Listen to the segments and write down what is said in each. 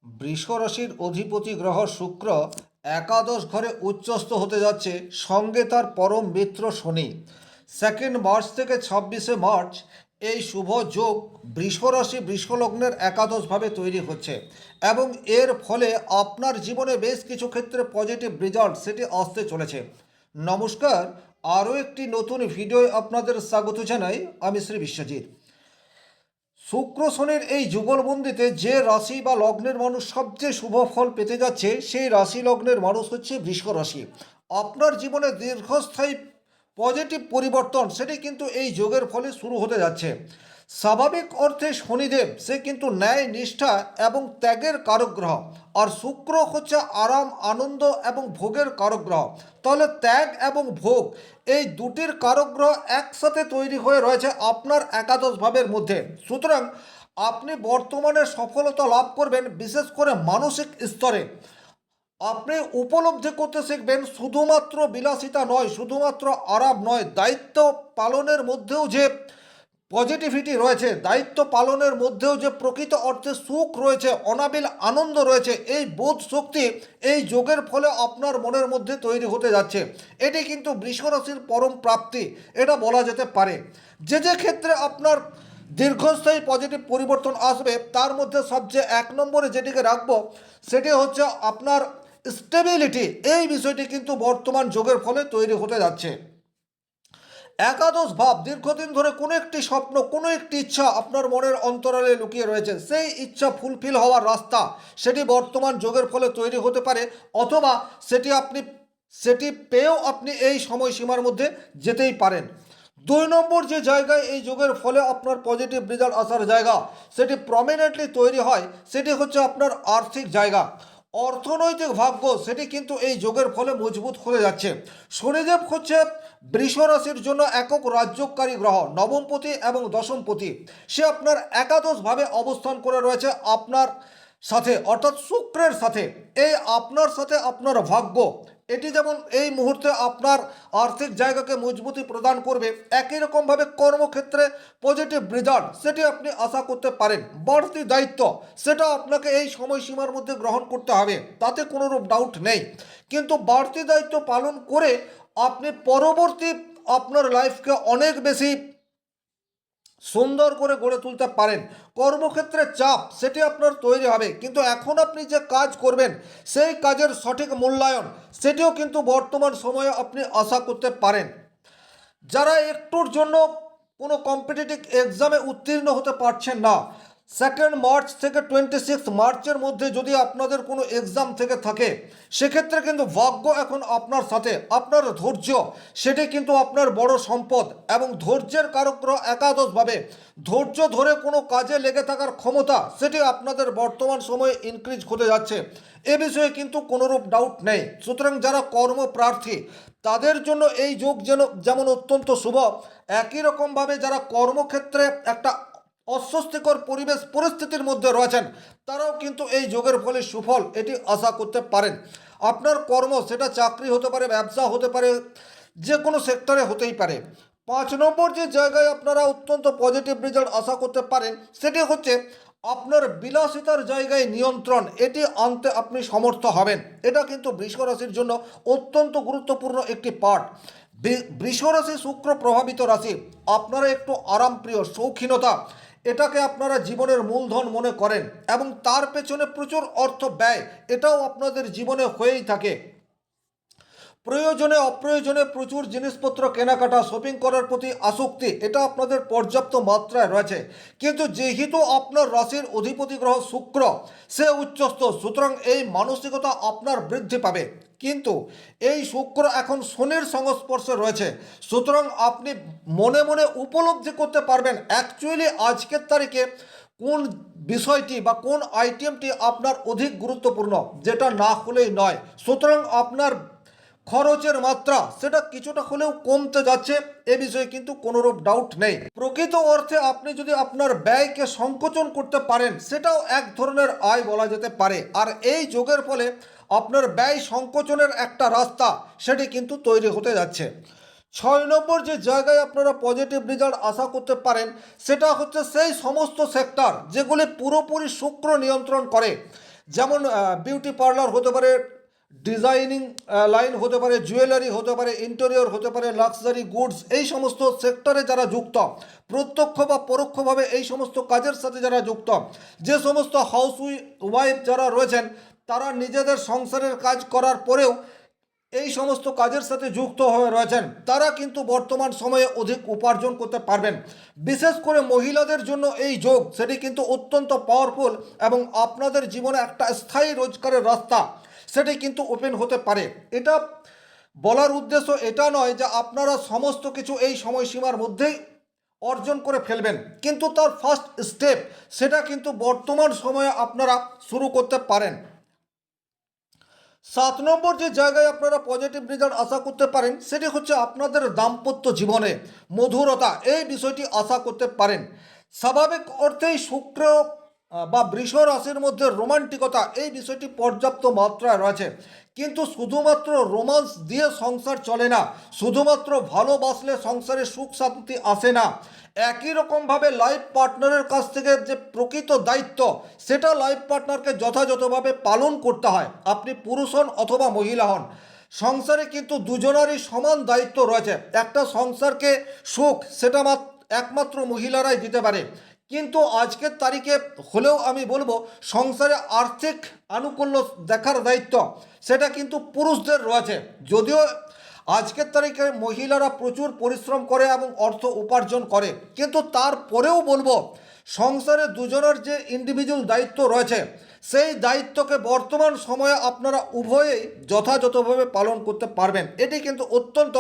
বৃষ রাশির অধিপতি গ্রহ শুক্র একাদশ ঘরে উচ্চস্থ হতে যাচ্ছে, সঙ্গে তার পরম মিত্র শনি। 2 মার্চ থেকে 26 মার্চ এই শুভ যোগ বৃষ রাশি বৃষ লগ্নের একাদশভাবে তৈরি হচ্ছে এবং এর ফলে আপনার জীবনে বেশ কিছু ক্ষেত্রে পজিটিভ রেজাল্ট সেটি আসতে চলেছে। নমস্কার, আরও একটি নতুন ভিডিও আপনাদের স্বাগত জানাই। আমি শ্রী বিশ্বজিৎ। শুক্র শনির এই যুগলবন্দিতে যে রাশি বা লগ্নের মানুষ সবচেয়ে শুভ ফল পেতে যাচ্ছে সেই রাশি লগ্নের মানুষ হচ্ছে বৃষ রাশি। আপনার জীবনে দীর্ঘস্থায়ী পজিটিভ পরিবর্তন সেটি কিন্তু এই যোগের ফলে শুরু হতে যাচ্ছে। স্বাভাবিক অর্থে শনিদেব সে কিন্তু ন্যায়, নিষ্ঠা এবং ত্যাগের কারক গ্রহ, আর শুক্র হচ্ছে আরাম, আনন্দ এবং ভোগের কারক গ্রহ। তাহলে ত্যাগ এবং ভোগ এই দুটির কারক গ্রহ একসাথে তৈরি হয়ে রয়েছে আপনার একাদশ ভাবের মধ্যে। সুতরাং আপনি বর্তমানে সফলতা লাভ করবেন, বিশেষ করে মানসিক স্তরে। আপনি উপলব্ধি করতে শিখবেন শুধুমাত্র বিলাসিতা নয়, শুধুমাত্র আরাম নয়, দায়িত্ব পালনের মধ্যেও যে পজিটিভিটি রয়েছে, দায়িত্ব পালনের মধ্যেও যে প্রকৃত অর্থে সুখ রয়েছে, অনাবিল আনন্দ রয়েছে, এই বোধ শক্তি এই যোগের ফলে আপনার মনের মধ্যে তৈরি হতে যাচ্ছে। এটি কিন্তু বৃষ রাশির পরম প্রাপ্তি, এটা বলা যেতে পারে। যে যে ক্ষেত্রে আপনার দীর্ঘস্থায়ী পজিটিভ পরিবর্তন আসবে তার মধ্যে সবচেয়ে 1 নম্বরে যেটিকে রাখবো সেটি হচ্ছে আপনার স্টেবিলিটি। এই বিষয়টি কিন্তু বর্তমান যোগের ফলে তৈরি হতে যাচ্ছে। একাদশ ভাব দীর্ঘদিন ধরে কোনো একটি স্বপ্ন, কোনো একটি ইচ্ছা আপনার মনের অন্তরালে লুকিয়ে রয়েছে, সেই ইচ্ছা ফুলফিল হওয়ার রাস্তা সেটি বর্তমান যোগের ফলে তৈরি হতে পারে, অথবা সেটি পেয়েও আপনি এই সময়সীমার মধ্যে যেতেই পারেন। 2 নম্বর যে জায়গায় এই যোগের ফলে আপনার পজিটিভ রেজাল্ট আসার জায়গা সেটি প্রমিনেন্টলি তৈরি হয়, সেটি হচ্ছে আপনার আর্থিক জায়গা। অর্থনৈতিক ভাগ্য সেটি কিন্তু এই যোগের ফলে মজবুত হয়ে যাচ্ছে। শনিদেব হচ্ছে বৃষ রাশির জন্য একক রাজ্যকারী গ্রহ, নবমপতি এবং দশমপতি। সে আপনার একাদশভাবে অবস্থান করে রয়েছে আপনার সাথে, অর্থাৎ শুক্রের সাথে। এই আপনার সাথে আপনার ভাগ্য, এটি যেমন এই মুহূর্তে আপনার আর্থিক জায়গাকে মজবুতি প্রদান করবে, একই রকমভাবে কর্মক্ষেত্রে পজিটিভ রেজাল্ট সেটি আপনি আশা করতে পারেন। বাড়তি দায়িত্ব সেটা আপনাকে এই সময়সীমার মধ্যে গ্রহণ করতে হবে, তাতে কোনোরূপ ডাউট নেই। কিন্তু বাড়তি দায়িত্ব পালন করে আপনি পরবর্তী আপনার লাইফকে অনেক বেশি সুন্দর করে গড়ে তুলতে পারেন। কর্মক্ষেত্রে চাপ সেটি আপনার তৈরি হবে, কিন্তু এখন আপনি যে কাজ করবেন সেই কাজের সঠিক মূল্যায়ন সেটিও কিন্তু বর্তমান সময়ে আপনি আশা করতে পারেন। যারা একটুর জন্য কোনো কম্পিটিটিভ এক্সামে উত্তীর্ণ হতে পারছেন না, 2 মার্চ থেকে 26 মার্চের মধ্যে যদি আপনাদের কোনো এক্সাম থেকে থাকে, সেক্ষেত্রে কিন্তু ভাগ্য এখন আপনার সাথে। আপনার ধৈর্য সেটি কিন্তু আপনার বড় সম্পদ, এবং ধৈর্যের কারক গ্রহ একাদশভাবে। ধৈর্য ধরে কোনো কাজে লেগে থাকার ক্ষমতা সেটি আপনাদের বর্তমান সময়ে ইনক্রিজ হতে যাচ্ছে, এ বিষয়ে কিন্তু কোনোরূপ ডাউট নেই। সুতরাং যারা কর্মপ্রার্থী তাদের জন্য এই যোগ যেমন অত্যন্ত শুভ, একই রকমভাবে যারা কর্মক্ষেত্রে একটা অস্বস্তিকর পরিস্থিতির মধ্যে রয়েছেন তারাও কিন্তু এই যোগের ফলে সুফল এটি আশা করতে পারেন। আপনার কর্ম সেটা চাকরি হতে পারে, ব্যবসা হতে পারে, যে কোনো সেক্টরে হতেই পারে। 5 নম্বর যে জায়গায় আপনারা অত্যন্ত পজিটিভ রেজাল্ট আশা করতে পারেন সেটি হচ্ছে আপনার বিলাসিতার জায়গায় নিয়ন্ত্রণ, এটি আনতে আপনি সমর্থ হবেন। এটা কিন্তু বৃষ রাশির জন্য অত্যন্ত গুরুত্বপূর্ণ একটি পার্ট। বৃষ রাশি শুক্র প্রভাবিত রাশি। আপনারা একটু আরামপ্রিয়, শৌখিনতা এটাকে আপনারা জীবনের মূলধন মনে করেন, এবং তার পেছনে প্রচুর অর্থ ব্যয় এটাও আপনাদের জীবনে হয়েই থাকে। প্রয়োজনে অপ্রয়োজনে প্রচুর জিনিসপত্র কেনাকাটা, শপিং করার প্রতি আসক্তি এটা আপনাদের পর্যাপ্ত মাত্রায় রয়েছে। কিন্তু যেহেতু আপনার রাশির অধিপতি গ্রহ শুক্র সে উচ্চস্থ, সুতরাং এই মানসিকতা আপনার বৃদ্ধি পাবে। কিন্তু এই শুক্র এখন শনির সংস্পর্শে রয়েছে, সুতরাং আপনি মনে মনে উপলব্ধি করতে পারবেন অ্যাকচুয়ালি আজকের তারিখে কোন বিষয়টি বা কোন আইটেমটি আপনার অধিক গুরুত্বপূর্ণ, যেটা না হলেই নয়। সুতরাং আপনার খরচের মাত্রা সেটা কিছুটা হলেও কমতে যাচ্ছে, এ বিষয়ে কিন্তু কোনোরূপ ডাউট নেই। প্রকৃত অর্থে আপনি যদি আপনার ব্যয়কে সংকোচন করতে পারেন সেটাও এক ধরনের আয় বলা যেতে পারে, আর এই যোগের ফলে আপনার ব্যয় সংকোচনের একটা রাস্তা সেটি কিন্তু তৈরি হতে যাচ্ছে। 6 নম্বর যে জায়গায় আপনারা পজিটিভ রেজাল্ট আশা করতে পারেন সেটা হচ্ছে সেই সমস্ত সেক্টর যেগুলি পুরোপুরি শুক্র নিয়ন্ত্রণ করে, যেমন বিউটি পার্লার হতে পারে, ডিজাইনিং লাইন হতে পারে, জুয়েলারি হতে পারে, ইন্টেরিয়র হতে পারে, লাক্সারি গুডস, এই সমস্ত সেক্টরে যারা যুক্ত, প্রত্যক্ষ বা পরোক্ষভাবে এই সমস্ত কাজের সাথে যারা যুক্ত, যে সমস্ত হাউস ওয়াইফ যারা রয়েছেন, তারা নিজেদের সংসারের কাজ করার পরেও এই সমস্ত কাজের সাথে যুক্ত হয়ে রয়েছেন, তারা কিন্তু বর্তমান সময়ে অধিক উপার্জন করতে পারবেন। বিশেষ করে মহিলাদের জন্য এই যোগ সেটি কিন্তু অত্যন্ত পাওয়ারফুল এবং আপনাদের জীবনে একটা স্থায়ী রোজগারের রাস্তা সেটি কিন্তু ওপেন হতে পারে। এটা বলার উদ্দেশ্য এটা নয় যে আপনারা সমস্ত কিছু এই সময়সীমার মধ্যেই অর্জন করে ফেলবেন, কিন্তু তার ফার্স্ট স্টেপ সেটা কিন্তু বর্তমান সময়ে আপনারা শুরু করতে পারেন। 7 নম্বর যে জায়গায় আপনারা পজিটিভ রেজাল্ট আশা করতে পারেন সেটি হচ্ছে আপনাদের দাম্পত্য জীবনে মধুরতা, এই বিষয়টি আশা করতে পারেন। স্বাভাবিক অর্থেই শুক্র বা বৃষ রাশির মধ্যে রোমান্টিকতা, এই বিষয়টি পর্যাপ্ত মাত্রায় রয়েছে, কিন্তু শুধুমাত্র রোমান্স দিয়ে সংসার চলে না, শুধুমাত্র ভালোবাসলে সংসারে সুখ শান্তি আসে না। একই রকমভাবে লাইফ পার্টনারের কাছ থেকে যে প্রকৃত দায়িত্ব সেটা লাইফ পার্টনারকে যথাযথভাবে পালন করতে হয়, আপনি পুরুষ হন অথবা মহিলা হন। সংসারে কিন্তু দুজনারই সমান দায়িত্ব রয়েছে। একটা সংসারকে সুখ সেটা একমাত্র মহিলারাই দিতে পারে, কিন্তু আজকের তারিখে হলেও আমি বলবো সংসারে আর্থিক আনুকূল্য দেখার দায়িত্ব সেটা কিন্তু পুরুষদের রয়েছে। যদিও আজকের তারিখে মহিলারা প্রচুর পরিশ্রম করে এবং অর্থ উপার্জন করে, কিন্তু তারপরেও বলবো সংসারে দুজনের যে ইন্ডিভিজুয়াল দায়িত্ব রয়েছে সেই দায়িত্বকে বর্তমান সময়ে আপনারা উভয়েই যথাযথভাবে পালন করতে পারবেন। এটি কিন্তু অত্যন্ত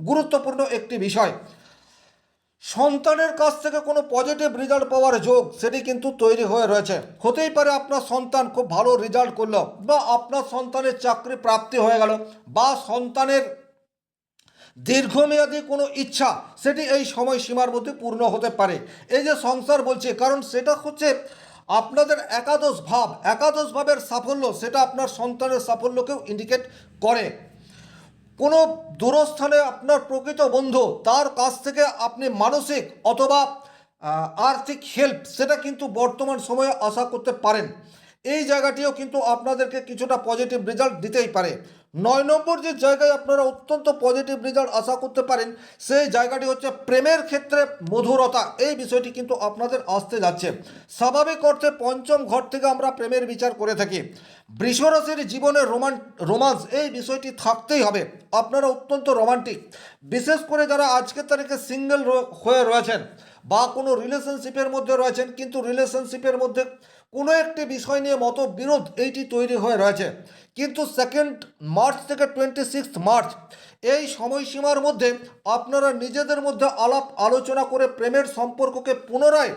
গুরুত্বপূর্ণ একটি বিষয়। সন্তানের কাছ থেকে কোনো পজিটিভ রেজাল্ট পাওয়ার যোগ সেটি কিন্তু তৈরি হয়ে রয়েছে। হতেই পারে আপনার সন্তান খুব ভালো রেজাল্ট করলো, বা আপনার সন্তানের চাকরি প্রাপ্তি হয়ে গেল, বা সন্তানের দীর্ঘমেয়াদী কোনো ইচ্ছা সেটি এই সময়সীমার মধ্যে পূর্ণ হতে পারে। এই যে সংসার বলছে, কারণ সেটা হচ্ছে আপনাদের একাদশ ভাবের সাফল্য, সেটা আপনার সন্তানের সাফল্যকেও ইন্ডিকেট করে। কোনো দূরস্থানে আপনার প্রকৃত বন্ধু, তার কাছ থেকে আপনি মানসিক অথবা আর্থিক হেল্প সেটা কিন্তু বর্তমান সময়ে আশা করতে পারেন। এই জায়গাটিও কিন্তু আপনাদেরকে কিছুটা পজিটিভ রেজাল্ট দিতেই পারে। 9 নম্বর যে জায়গায় আপনারা অত্যন্ত পজিটিভ রেজাল্ট আশা করতে পারেন সেই জায়গাটি হচ্ছে প্রেমের ক্ষেত্রে মধুরতা, এই বিষয়টি কিন্তু আপনাদের আসতে যাচ্ছে। স্বাভাবিক অর্থে পঞ্চম ঘর থেকে আমরা প্রেমের বিচার করে থাকি। বৃষরাশির জীবনে রোমান্স এই বিষয়টি থাকতেই হবে। আপনারা অত্যন্ত রোমান্টিক, বিশেষ করে যারা আজকের তারিখে সিঙ্গেল হয়ে রয়েছেন বা কোনো রিলেশনশিপের মধ্যে রয়েছেন, কিন্তু রিলেশনশিপের মধ্যে কোনো একটি বিষয় নিয়ে মতবিরোধ এইটি তৈরি হয়ে রয়েছে, কিন্তু 2 মার্চ থেকে 26 মার্চ এই সময়সীমার মধ্যে আপনারা নিজেদের মধ্যে আলাপ আলোচনা করে প্রেমের সম্পর্ককে পুনরায়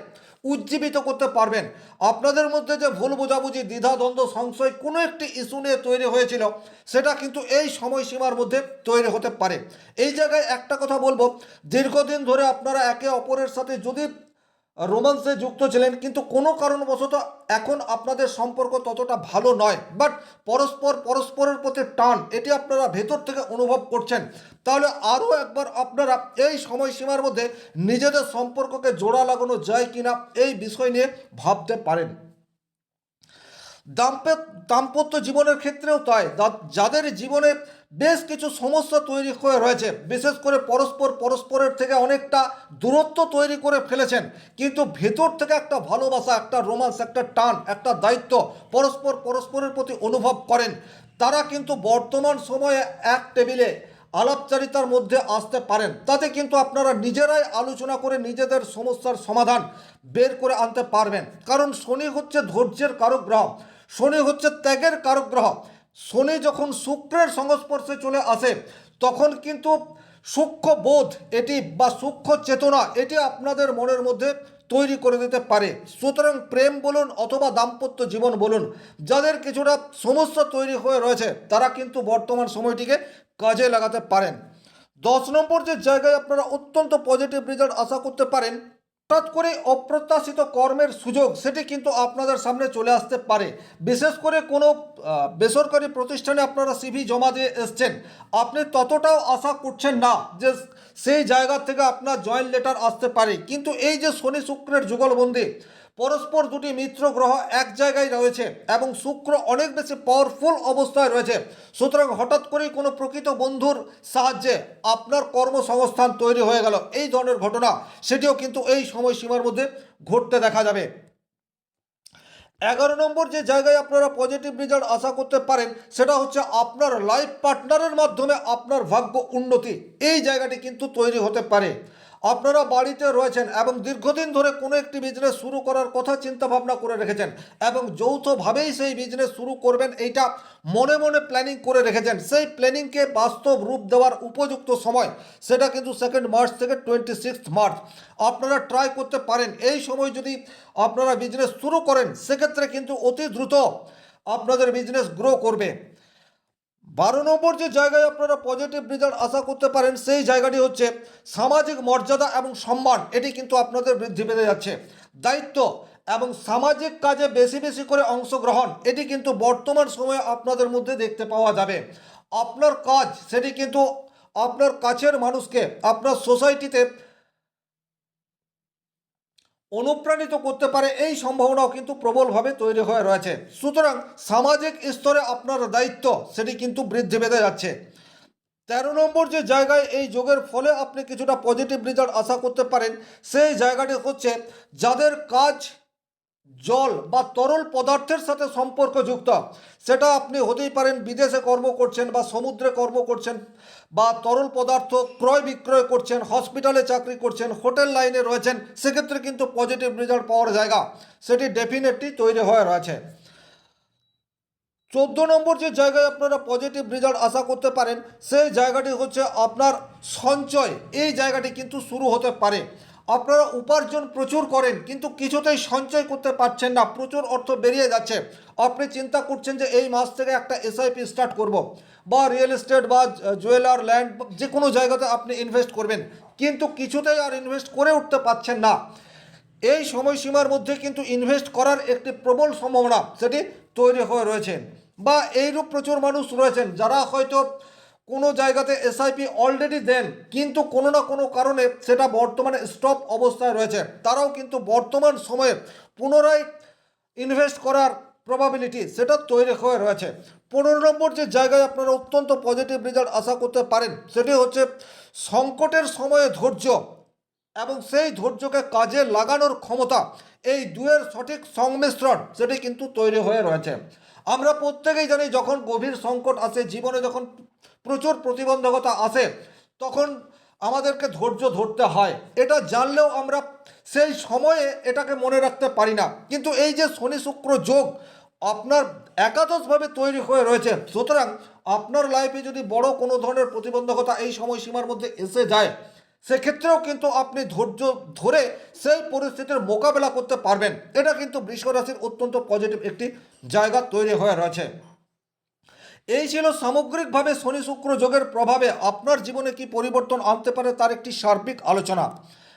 উজ্জীবিত করতে পারবেন। আপনাদের মধ্যে যে ভুল বোঝাবুঝি, দ্বিধাদ্বন্দ্ব, সংশয় কোনো একটি ইস্যু নিয়ে তৈরি হয়েছিল সেটা কিন্তু এই সময়সীমার মধ্যে তৈরি হতে পারে। এই জায়গায় একটা কথা বলবো, দীর্ঘদিন ধরে আপনারা একে অপরের সাথে যদি রোমান্সে যুক্ত ছিলেন, কিন্তু কোনো কারণবশত এখন আপনাদের সম্পর্ক ততটা ভালো নয়, বাট পরস্পরের প্রতি টান এটি আপনারা ভেতর থেকে অনুভব করছেন, তাহলে আরও একবার আপনারা এই সময়সীমার মধ্যে নিজেদের সম্পর্ককে জোড়া লাগানো যায় কিনা এই বিষয় নিয়ে ভাবতে পারেন। দাম্পত্য জীবনের ক্ষেত্রেও তাই, যাদের জীবনে বেশ কিছু সমস্যা তৈরি হয়ে রয়েছে, বিশেষ করে পরস্পরের থেকে অনেকটা দূরত্ব তৈরি করে ফেলেছেন, কিন্তু ভেতর থেকে একটা ভালোবাসা, একটা রোমান্স, একটা টান, একটা দায়িত্ব পরস্পরের প্রতি অনুভব করেন, তারা কিন্তু বর্তমান সময়ে এক টেবিলে আলাপচারিতার মধ্যে আসতে পারেন। তাতে কিন্তু আপনারা নিজেরাই আলোচনা করে নিজেদের সমস্যার সমাধান বের করে আনতে পারবেন। কারণ শনি হচ্ছে ধৈর্যের কারক গ্রহ, শনি হচ্ছে ত্যাগের কারক গ্রহ। শনি যখন শুক্রের সংস্পর্শে চলে আসে তখন কিন্তু সূক্ষ্ম বোধ এটি বা সূক্ষ্ম চেতনা এটি আপনাদের মনের মধ্যে তৈরি করে দিতে পারে। সুতরাং প্রেম বলুন অথবা দাম্পত্য জীবন বলুন, যাদের কিছুটা সমস্যা তৈরি হয়ে রয়েছে তারা কিন্তু বর্তমান সময়টিকে কাজে লাগাতে পারেন। 10 নম্বর যে জায়গায় আপনারা অত্যন্ত পজিটিভ রেজাল্ট আশা করতে পারেন, হঠাৎ করে অপ্রত্যাশিত কর্মের সুযোগ সেটি কিন্তু আপনাদের সামনে চলে আসতে পারে। বিশেষ করে কোনো বেসরকারি প্রতিষ্ঠানে আপনারা সিভি জমা দিয়ে এসছেন, আপনি ততটাও আশা করছেন না যে সেই জায়গা থেকে আপনার জয়েন্ট লেটার আসতে পারে, কিন্তু এই যে শনি শুক্রের যুগলবন্দি পরস্পর দুটি মিত্র গ্রহ এক জায়গায় রয়েছে এবং শুক্র অনেক বেশি পাওয়ারফুল অবস্থায় রয়েছে। সুতরাং হঠাৎ করেই কোনো প্রকৃত বন্ধুর সাহায্যে আপনার কর্মসংস্থান তৈরি হয়ে গেল, এই ধরনের ঘটনা সেটিও কিন্তু এই সময়সীমার মধ্যে ঘটতে দেখা যাবে। 11 নম্বর যে জায়গায় আপনারা পজিটিভ রেজাল্ট আশা করতে পারেন সেটা হচ্ছে আপনার লাইফ পার্টনারের মাধ্যমে আপনার ভাগ্য উন্নতি, এই জায়গাটি কিন্তু তৈরি হতে পারে। আপনারা বাড়িতে রয়েছেন এবং দীর্ঘদিন ধরে কোনো একটি বিজনেস শুরু করার কথা চিন্তা ভাবনা করে রেখেছেন এবং যৌথভাবেই সেই বিজনেস শুরু করবেন, এইটা মনে মনে প্ল্যানিং করে রেখেছেন। সেই প্ল্যানিংকে বাস্তব রূপ দেওয়ার উপযুক্ত সময় সেটা কিন্তু 2 মার্চ থেকে 26 মার্চ আপনারা ট্রাই করতে পারেন। এই সময় যদি আপনারা বিজনেস শুরু করেন সেক্ষেত্রে কিন্তু অতি দ্রুত আপনাদের বিজনেস গ্রো করবে। 12 নম্বর যে জায়গায় আপনারা পজিটিভ রেজাল্ট আশা করতে পারেন সেই জায়গাটি হচ্ছে সামাজিক মর্যাদা এবং সম্মান, এটি কিন্তু আপনাদের বৃদ্ধি পেতে যাচ্ছে। দায়িত্ব এবং সামাজিক কাজে বেশি বেশি করে অংশগ্রহণ, এটি কিন্তু বর্তমান সময়ে আপনাদের মধ্যে দেখতে পাওয়া যাবে। আপনার কাজ সেটি কিন্তু আপনার কাছের মানুষকে আপনার সোসাইটিতে অনুপ্রাণিত করতে পারে, এই সম্ভাবনাও কিন্তু প্রবলভাবে তৈরি হয়ে রয়েছে। সুতরাং সামাজিক স্তরে আপনার দায়িত্ব সেটি কিন্তু বৃদ্ধি পেতে যাচ্ছে। 13 নম্বর যে জায়গায় এই যোগের ফলে আপনি কিছুটা পজিটিভ রেজাল্ট আশা করতে পারেন সেই জায়গাটি হচ্ছে যাদের কাজ জল বা তরল পদার্থের সাথে সম্পর্কযুক্ত, সেটা আপনি হতেই পারেন বিদেশে কর্ম করছেন বা সমুদ্রে কর্ম করছেন বা তরল পদার্থ ক্রয় বিক্রয় করছেন, হসপিটালে চাকরি করছেন, হোটেল লাইনে রয়েছেন, সেক্ষেত্রে কিন্তু পজিটিভ রেজাল্ট পাওয়ার জায়গা সেটি ডেফিনেটলি তৈরি হয়ে রয়েছে। 14 নম্বর যে জায়গায় আপনারা পজিটিভ রেজাল্ট আশা করতে পারেন সেই জায়গাটি হচ্ছে আপনার সঞ্চয়, এই জায়গাটি কিন্তু শুরু হতে পারে। আপনারা উপার্জন প্রচুর করেন কিন্তু কিছুতেই সঞ্চয় করতে পারছেন না, প্রচুর অর্থ বেরিয়ে যাচ্ছে। আপনি চিন্তা করছেন যে এই মাস থেকে একটা এসআইপি স্টার্ট করব বা রিয়েল এস্টেট বা জুয়েলার ল্যান্ড যে কোনো জায়গাতে আপনি ইনভেস্ট করবেন, কিন্তু কিছুতেই আর ইনভেস্ট করে উঠতে পারছেন না। এই সময়সীমার মধ্যে কিন্তু ইনভেস্ট করার একটি প্রবল সম্ভাবনা সেটি তৈরি হয়ে রয়েছে। বা এইরূপ প্রচুর মানুষ রয়েছেন যারা হয়তো কোনো জায়গাতে এসআইপি অলরেডি দেন কিন্তু কোনো না কোনো কারণে সেটা বর্তমানে স্টপ অবস্থায় রয়েছে, তারাও কিন্তু বর্তমান সময়ে পুনরায় ইনভেস্ট করার প্রবাবিলিটি সেটা তৈরি হয়ে রয়েছে। 15 নম্বর যে জায়গায় আপনারা অত্যন্ত পজিটিভ রেজাল্ট আশা করতে পারেন সেটি হচ্ছে সংকটের সময়ে ধৈর্য এবং সেই ধৈর্যকে কাজে লাগানোর ক্ষমতা, এই দুয়ের সঠিক সংমিশ্রণ সেটি কিন্তু তৈরি হয়ে রয়েছে। আমরা প্রত্যেকেই জানি যখন গভীর সংকট আসে, জীবনে যখন প্রচুর প্রতিবন্ধকতা আসে তখন আমাদেরকে ধৈর্য ধরতে হয়, এটা জানলেও আমরা সেই সময়ে এটাকে মনে রাখতে পারি না। কিন্তু এই যে শনি শুক্র যোগ আপনার একাদশভাবে তৈরি হয়ে রয়েছে, সুতরাং আপনার লাইফে যদি বড় কোনো ধরনের প্রতিবন্ধকতা এই সময়সীমার মধ্যে এসে যায় সেক্ষেত্রেও কিন্তু আপনি ধৈর্য ধরে সেই পরিস্থিতির মোকাবেলা করতে পারবেন, এটা কিন্তু বৃষ রাশির অত্যন্ত পজিটিভ একটি জায়গা তৈরি হয়ে রয়েছে। এই ছিল সামগ্রিকভাবে শনি শুক্র যোগের প্রভাবে আপনার জীবনে কি পরিবর্তন আনতে পারে তার একটি সার্বিক আলোচনা।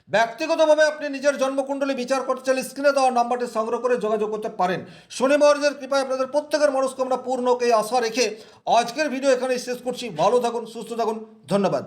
ব্যক্তিগতভাবে আপনি নিজের জন্মকুণ্ডলী বিচার করতে চাইলে স্ক্রিনে দেওয়া নাম্বারটি সংগ্রহ করে যোগাযোগ করতে পারেন। শনি মহারাজের কৃপায় আপনাদের প্রত্যেকের মনস্কামনা পূর্ণ হোক এই আশা রেখে আজকের ভিডিও এখানেই শেষ করছি। ভালো থাকুন, সুস্থ থাকুন, ধন্যবাদ।